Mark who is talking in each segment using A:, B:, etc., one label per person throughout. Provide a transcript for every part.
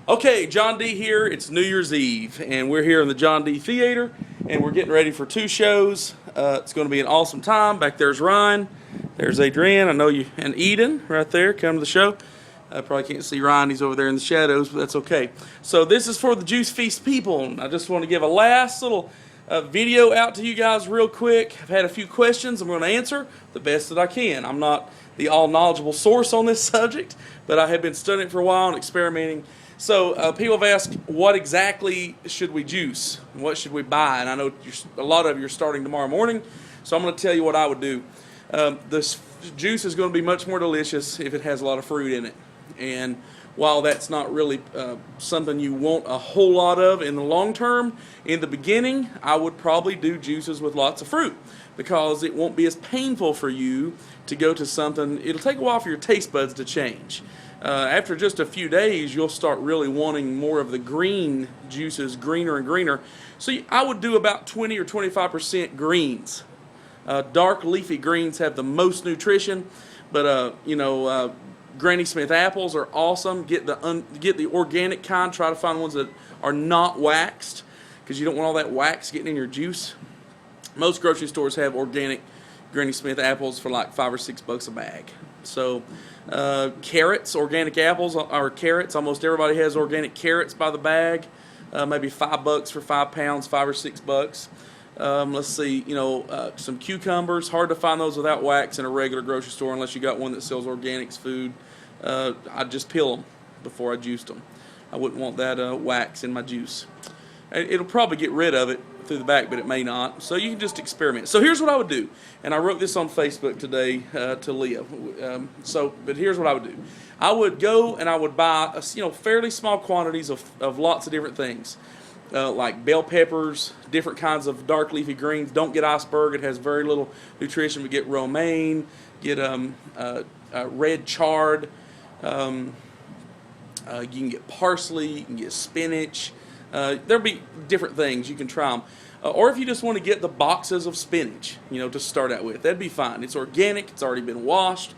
A: Okay, John D here. It's New Year's Eve, and we're here in the John D Theater, and we're getting ready for two shows. It's going to be an awesome time. Back there's Ryan, there's Adrienne. I know you, and Eden right there. Come to the show. I probably can't see Ryan. He's over there in the shadows, but that's okay. So this is for the Juice Feast people. And I just want to give a last little video out to you guys real quick. I've had a few questions. I'm going to answer the best that I can. I'm not the all-knowledgeable source on this subject, but I have been studying it for a while and experimenting. So people have asked, what exactly should we juice? What should we buy? And I know a lot of you are starting tomorrow morning, so I'm going to tell you what I would do. This juice is going to be much more delicious if it has a lot of fruit in it. And while that's not really something you want a whole lot of in the long term, in the beginning, I would probably do juices with lots of fruit because it won't be as painful for you to go to something. It'll take a while for your taste buds to change. After just a few days, you'll start really wanting more of the green juices, greener and greener. So I would do about 20 or 25% greens. Dark leafy greens have the most nutrition, but Granny Smith apples are awesome. Get the organic kind. Try to find ones that are not waxed, because you don't want all that wax getting in your juice. Most grocery stores have organic Granny Smith apples for like $5 or $6 a bag. So carrots, organic apples or carrots. Almost everybody has organic carrots by the bag. Maybe $5 for 5 pounds, $5 or $6. Let's see, some cucumbers. Hard to find those without wax in a regular grocery store unless you got one that sells organics food. I'd just peel them before I juiced them. I wouldn't want that wax in my juice. It'll probably get rid of it through the back, but it may not. So you can just experiment. So here's what I would do. And I wrote this on Facebook today to Leah. But here's what I would do. I would go and I would buy fairly small quantities of lots of different things. Like bell peppers, different kinds of dark leafy greens. Don't get iceberg; it has very little nutrition. But get romaine, get red chard. You can get parsley, you can get spinach. There'll be different things you can try them. Or if you just want to get the boxes of spinach, to start out with, that'd be fine. It's organic; it's already been washed,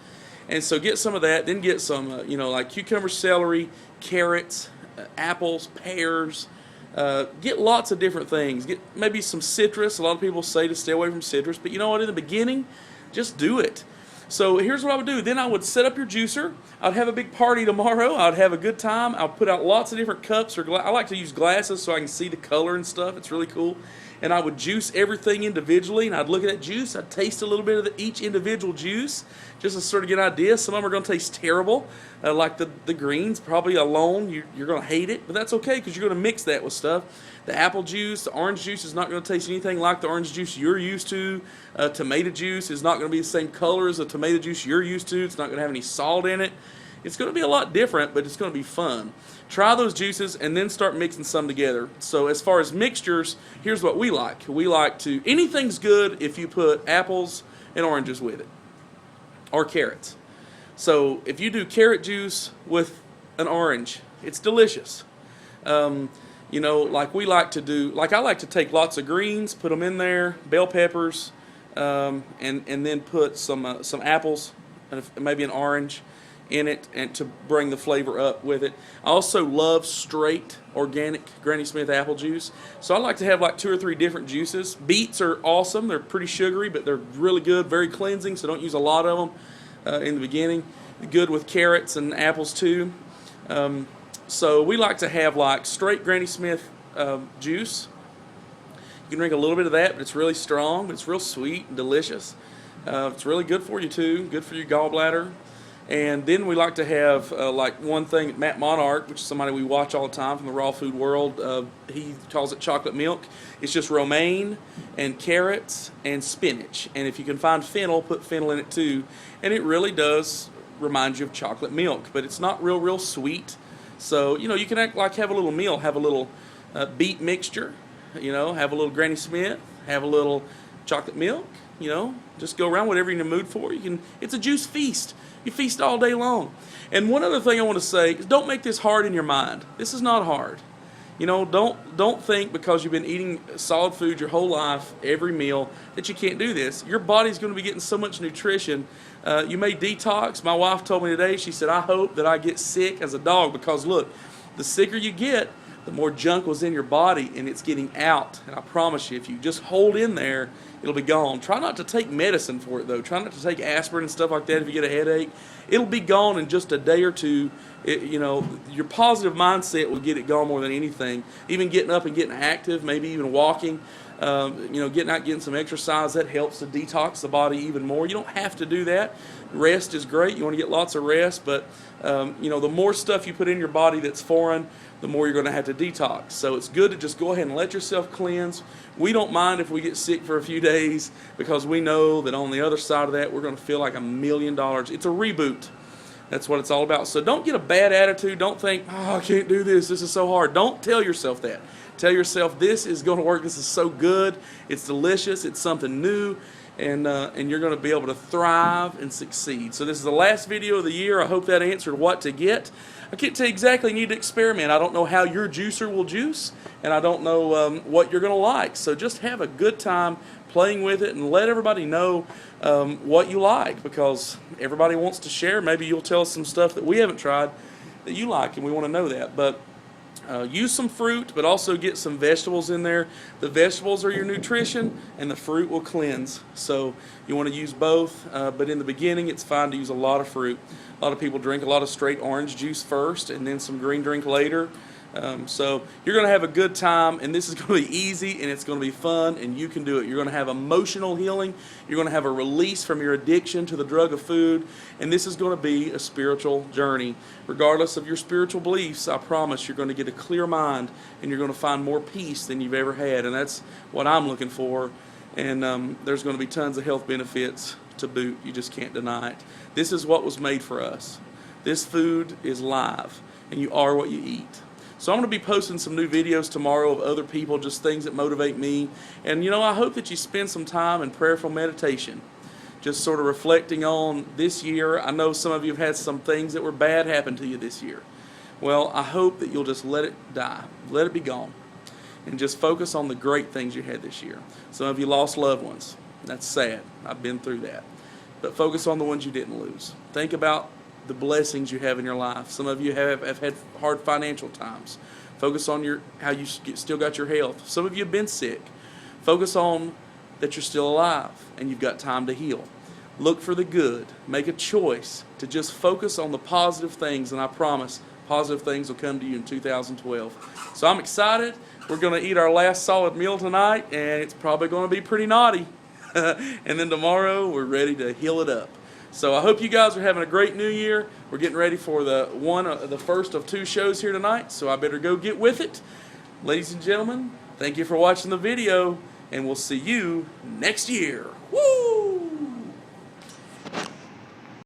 A: and so get some of that. Then get some, like cucumber, celery, carrots, apples, pears. Get lots of different things. Get maybe some citrus. A lot of people say to stay away from citrus, but you know what? In the beginning, just do it. So here's what I would do. Then I would set up your juicer. I'd have a big party tomorrow. I'd have a good time. I'll put out lots of different cups. I like to use glasses so I can see the color and stuff. It's really cool. And I would juice everything individually, and I'd look at that juice. I'd taste a little bit of each individual juice just to sort of get an idea. Some of them are going to taste terrible, like the greens. Probably alone, you're going to hate it, but that's okay because you're going to mix that with stuff. The apple juice, the orange juice is not going to taste anything like the orange juice you're used to. Tomato juice is not going to be the same color as the tomato juice you're used to. It's not going to have any salt in it. It's going to be a lot different, but it's going to be fun. Try those juices and then start mixing some together. So as far as mixtures, here's what we like. We like to, anything's good if you put apples and oranges with it, or carrots. So if you do carrot juice with an orange, it's delicious. Like we like to do, like I like to take lots of greens, put them in there, bell peppers, and then put some apples, and maybe an orange in it, and to bring the flavor up with it. I also love straight organic Granny Smith apple juice, so I like to have like 2 or 3 different juices. Beets are awesome. They're pretty sugary, but they're really good, very cleansing, so don't use a lot of them in the beginning. Good with carrots and apples too. So we like to have like straight Granny Smith juice. You can drink a little bit of that, but it's really strong, but it's real sweet and delicious. It's really good for you too, good for your gallbladder. And then we like to have like one thing, Matt Monarch, which is somebody we watch all the time from the raw food world. He calls it chocolate milk. It's just romaine and carrots and spinach. And if you can find fennel, put fennel in it too. And it really does remind you of chocolate milk, but it's not real sweet. So, you can act like have a little meal, have a little beet mixture, have a little Granny Smith, have a little chocolate milk, just go around whatever you're in the mood for. It's a juice feast. You feast all day long. And one other thing I want to say is don't make this hard in your mind. This is not hard. Don't think because you've been eating solid food your whole life, every meal, that you can't do this. Your body's going to be getting so much nutrition. You may detox. My wife told me today, she said, I hope that I get sick as a dog because, look, the sicker you get, the more junk was in your body and it's getting out. And I promise you, if you just hold in there, it'll be gone. Try not to take medicine for it, though. Try not to take aspirin and stuff like that if you get a headache. It'll be gone in just a day or two. Your positive mindset will get it gone more than anything. Even getting up and getting active, maybe even walking, getting out, getting some exercise, that helps to detox the body even more. You don't have to do that. Rest is great. You want to get lots of rest, but the more stuff you put in your body that's foreign, the more you're going to have to detox. So it's good to just go ahead and let yourself cleanse. We don't mind if we get sick for a few days because we know that on the other side of that, we're going to feel like $1 million. It's a reboot. That's what it's all about. So don't get a bad attitude. Don't think, I can't do this. This is so hard. Don't tell yourself that. Tell yourself, this is going to work. This is so good. It's delicious. It's something new. And you're going to be able to thrive and succeed. So this is the last video of the year. I hope that answered what to get. I can't tell you exactly. You need to experiment. I don't know how your juicer will juice, and I don't know what you're going to like. So just have a good time playing with it and let everybody know what you like, because everybody wants to share. Maybe you'll tell us some stuff that we haven't tried that you like, and we want to know that. But use some fruit, but also get some vegetables in there. The vegetables are your nutrition, and the fruit will cleanse. So you want to use both, but in the beginning, it's fine to use a lot of fruit. A lot of people drink a lot of straight orange juice first, and then some green drink later. So you're going to have a good time, and this is going to be easy, and it's going to be fun, and you can do it. You're going to have emotional healing. You're going to have a release from your addiction to the drug of food, and this is going to be a spiritual journey. Regardless of your spiritual beliefs, I promise you're going to get a clear mind, and you're going to find more peace than you've ever had, and that's what I'm looking for. And there's going to be tons of health benefits to boot. You just can't deny it. This is what was made for us. This food is live, and you are what you eat. So I'm going to be posting some new videos tomorrow of other people, just things that motivate me. And, I hope that you spend some time in prayerful meditation, just sort of reflecting on this year. I know some of you have had some things that were bad happen to you this year. Well, I hope that you'll just let it die, let it be gone, and just focus on the great things you had this year. Some of you lost loved ones. That's sad. I've been through that. But focus on the ones you didn't lose. Think about the blessings you have in your life. Some of you have had hard financial times. Focus on how you still got your health. Some of you have been sick. Focus on that you're still alive and you've got time to heal. Look for the good. Make a choice to just focus on the positive things, and I promise positive things will come to you in 2012. So I'm excited. We're going to eat our last solid meal tonight, and it's probably going to be pretty naughty. And then tomorrow we're ready to heal it up. So I hope you guys are having a great new year. We're getting ready for the first of 2 shows here tonight, so I better go get with it. Ladies and gentlemen, thank you for watching the video, and we'll see you next year.